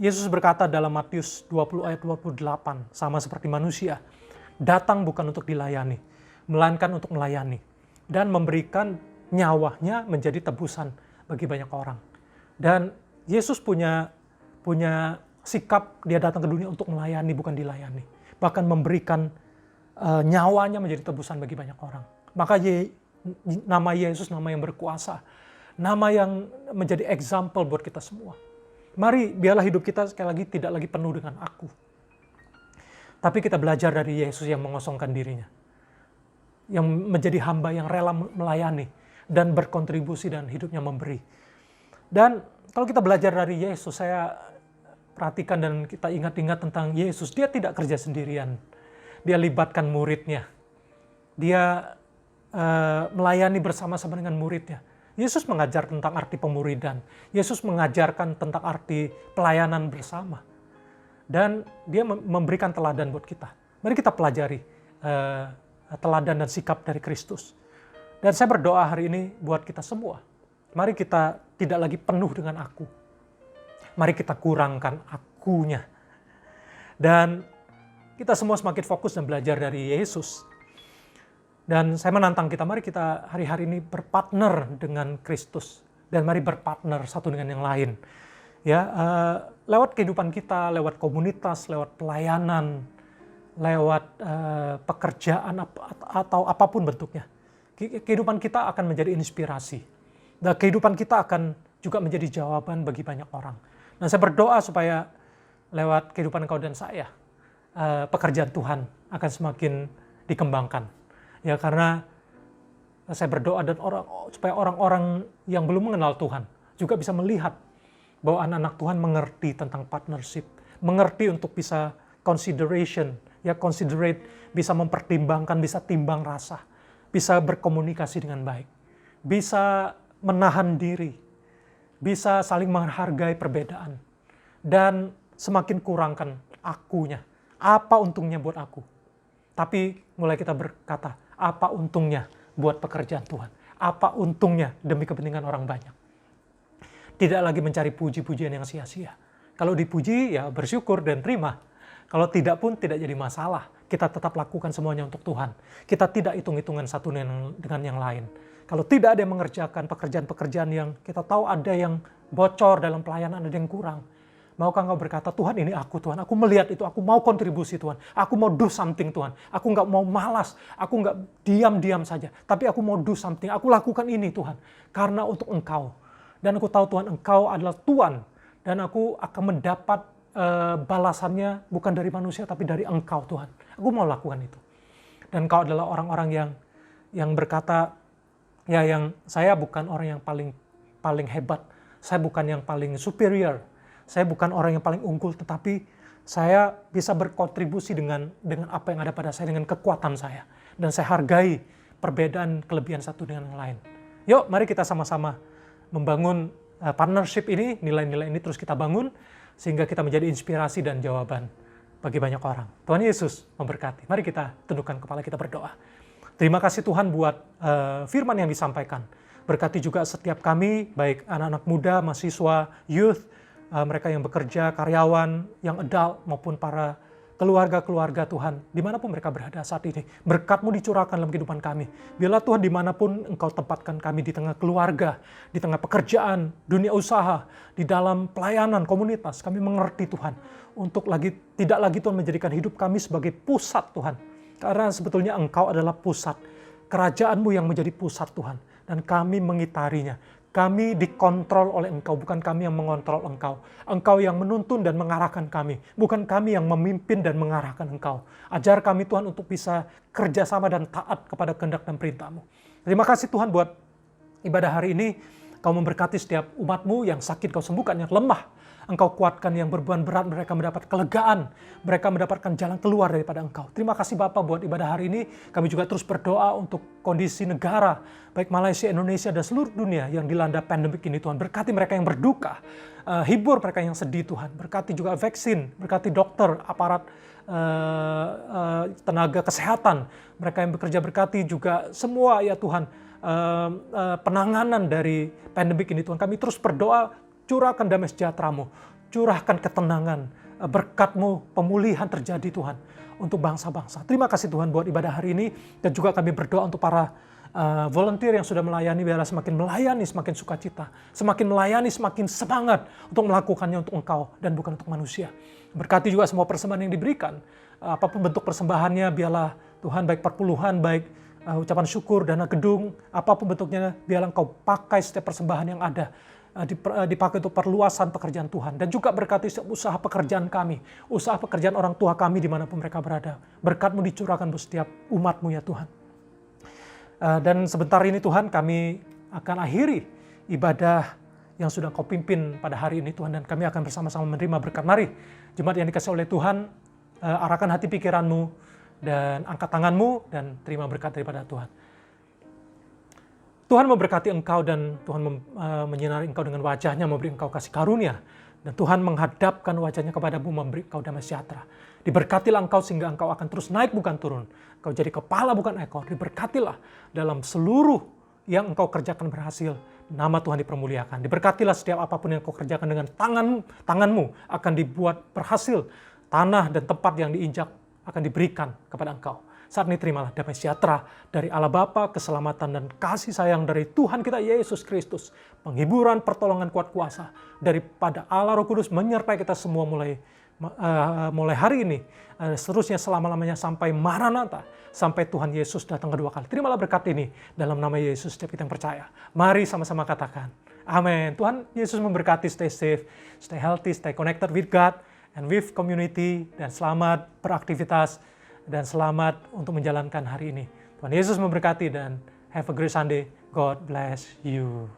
Yesus berkata dalam Matius 20 ayat 28, sama seperti manusia, datang bukan untuk dilayani, melainkan untuk melayani dan memberikan nyawanya menjadi tebusan bagi banyak orang. Dan Yesus punya sikap, dia datang ke dunia untuk melayani, bukan dilayani. Bahkan memberikan nyawanya menjadi tebusan bagi banyak orang. Maka nama Yesus nama yang berkuasa, nama yang menjadi example buat kita semua. Mari biarlah hidup kita sekali lagi tidak lagi penuh dengan aku. Tapi kita belajar dari Yesus yang mengosongkan dirinya. Yang menjadi hamba yang rela melayani dan berkontribusi dan hidupnya memberi. Dan kalau kita belajar dari Yesus, saya perhatikan dan kita ingat-ingat tentang Yesus, dia tidak kerja sendirian. Dia libatkan muridnya. Dia melayani bersama-sama dengan muridnya. Yesus mengajar tentang arti pemuridan. Yesus mengajarkan tentang arti pelayanan bersama. Dan dia memberikan teladan buat kita. Mari kita pelajari teladan dan sikap dari Kristus. Dan saya berdoa hari ini buat kita semua. Mari kita tidak lagi penuh dengan aku. Mari kita kurangkan akunya. Dan kita semua semakin fokus dan belajar dari Yesus. Dan saya menantang kita, mari kita hari-hari ini berpartner dengan Kristus. Dan mari berpartner satu dengan yang lain. Ya, lewat kehidupan kita, lewat komunitas, lewat pelayanan, lewat pekerjaan atau apapun bentuknya. Kehidupan kita akan menjadi inspirasi. Dan kehidupan kita akan juga menjadi jawaban bagi banyak orang. Dan saya berdoa supaya lewat kehidupan engkau dan saya, pekerjaan Tuhan akan semakin dikembangkan. Ya, karena saya berdoa dan supaya orang-orang yang belum mengenal Tuhan juga bisa melihat bahwa anak-anak Tuhan mengerti tentang partnership, mengerti untuk bisa consideration, ya considerate, bisa mempertimbangkan, bisa timbang rasa, bisa berkomunikasi dengan baik, bisa menahan diri, bisa saling menghargai perbedaan, dan semakin kurangkan akunya. Apa untungnya buat aku? Tapi mulai kita berkata, apa untungnya buat pekerjaan Tuhan? Apa untungnya demi kepentingan orang banyak? Tidak lagi mencari puji-pujian yang sia-sia. Kalau dipuji, ya bersyukur dan terima. Kalau tidak pun tidak jadi masalah. Kita tetap lakukan semuanya untuk Tuhan. Kita tidak hitung-hitungan satu dengan yang lain. Kalau tidak ada yang mengerjakan pekerjaan-pekerjaan yang kita tahu ada yang bocor dalam pelayanan, ada yang kurang. Maukah engkau berkata, Tuhan ini aku Tuhan, aku melihat itu, aku mau kontribusi Tuhan, aku mau do something Tuhan, aku nggak mau malas, aku nggak diam-diam saja, tapi aku mau do something, aku lakukan ini Tuhan, karena untuk engkau. Dan aku tahu Tuhan, engkau adalah Tuhan, dan aku akan mendapat balasannya bukan dari manusia, tapi dari engkau Tuhan. Aku mau lakukan itu. Dan engkau adalah orang-orang yang berkata, ya yang saya bukan orang yang paling hebat, saya bukan yang paling superior, saya bukan orang yang paling unggul, tetapi saya bisa berkontribusi dengan apa yang ada pada saya, dengan kekuatan saya. Dan saya hargai perbedaan kelebihan satu dengan yang lain. Yuk, mari kita sama-sama membangun partnership ini, nilai-nilai ini terus kita bangun, sehingga kita menjadi inspirasi dan jawaban bagi banyak orang. Tuhan Yesus memberkati. Mari kita tundukkan kepala, kita berdoa. Terima kasih Tuhan buat firman yang disampaikan. Berkati juga setiap kami, baik anak-anak muda, mahasiswa, youth, mereka yang bekerja, karyawan, yang adult, maupun para keluarga-keluarga Tuhan, dimanapun mereka berada saat ini. Berkat-Mu dicurahkan dalam kehidupan kami. Biarlah Tuhan dimanapun Engkau tempatkan kami, di tengah keluarga, di tengah pekerjaan, dunia usaha, di dalam pelayanan komunitas, kami mengerti Tuhan, untuk tidak lagi Tuhan menjadikan hidup kami sebagai pusat Tuhan. Karena sebetulnya Engkau adalah pusat, kerajaan-Mu yang menjadi pusat Tuhan, dan kami mengitarinya. Kami dikontrol oleh Engkau, bukan kami yang mengontrol Engkau. Engkau yang menuntun dan mengarahkan kami, bukan kami yang memimpin dan mengarahkan Engkau. Ajar kami Tuhan untuk bisa kerjasama dan taat kepada kehendak dan perintah-Mu. Terima kasih Tuhan buat ibadah hari ini. Kau memberkati setiap umat-Mu yang sakit, Kau sembuhkan, yang lemah Engkau kuatkan, yang berbeban berat mereka mendapat kelegaan, mereka mendapatkan jalan keluar daripada Engkau. Terima kasih Bapa buat ibadah hari ini. Kami juga terus berdoa untuk kondisi negara, baik Malaysia, Indonesia, dan seluruh dunia yang dilanda pandemik ini Tuhan. Berkati mereka yang berduka, hibur mereka yang sedih Tuhan. Berkati juga vaksin, berkati dokter, aparat tenaga kesehatan, mereka yang bekerja, berkati juga semua ya Tuhan, penanganan dari pandemik ini Tuhan. Kami terus berdoa, curahkan damai sejahtera-Mu, curahkan ketenangan, berkat-Mu, pemulihan terjadi Tuhan untuk bangsa-bangsa. Terima kasih Tuhan buat ibadah hari ini, dan juga kami berdoa untuk para volunteer yang sudah melayani, biarlah semakin melayani, semakin sukacita, semakin melayani, semakin semangat untuk melakukannya untuk Engkau dan bukan untuk manusia. Berkati juga semua persembahan yang diberikan, apapun bentuk persembahannya, biarlah Tuhan, baik perpuluhan, baik ucapan syukur, dana gedung, apapun bentuknya, biarlah Engkau pakai setiap persembahan yang ada, dipakai untuk perluasan pekerjaan Tuhan. Dan juga berkati setiap usaha pekerjaan kami, usaha pekerjaan orang tua kami dimanapun mereka berada. Berkat-Mu dicurahkan buat setiap umat-Mu ya Tuhan. Dan sebentar ini Tuhan, kami akan akhiri ibadah yang sudah Kau pimpin pada hari ini Tuhan, dan kami akan bersama-sama menerima berkat. Mari jemaat yang dikasihi oleh Tuhan, arahkan hati pikiran-Mu dan angkat tangan-Mu dan terima berkat daripada Tuhan. Tuhan memberkati engkau, dan Tuhan menyinari engkau dengan wajah-Nya, memberi engkau kasih karunia. Dan Tuhan menghadapkan wajah-Nya kepadamu, memberi engkau damai sejahtera. Diberkatilah engkau sehingga engkau akan terus naik bukan turun. Engkau jadi kepala bukan ekor. Diberkatilah dalam seluruh yang engkau kerjakan berhasil. Nama Tuhan dipermuliakan. Diberkatilah setiap apapun yang engkau kerjakan dengan tanganmu akan dibuat berhasil. Tanah dan tempat yang diinjak akan diberikan kepada engkau. Saat ini terimalah damai sejahtera dari Allah Bapa, keselamatan dan kasih sayang dari Tuhan kita Yesus Kristus, penghiburan, pertolongan, kuat kuasa daripada Allah Roh Kudus menyertai kita semua mulai hari ini, seterusnya selama-lamanya sampai Maranatha, sampai Tuhan Yesus datang kedua kali. Terimalah berkat ini dalam nama Yesus setiap kita yang percaya. Mari sama-sama katakan, amin. Tuhan Yesus memberkati. Stay safe, stay healthy, stay connected with God and with community, dan selamat beraktivitas, dan selamat untuk menjalankan hari ini. Tuhan Yesus memberkati, dan have a great Sunday. God bless you.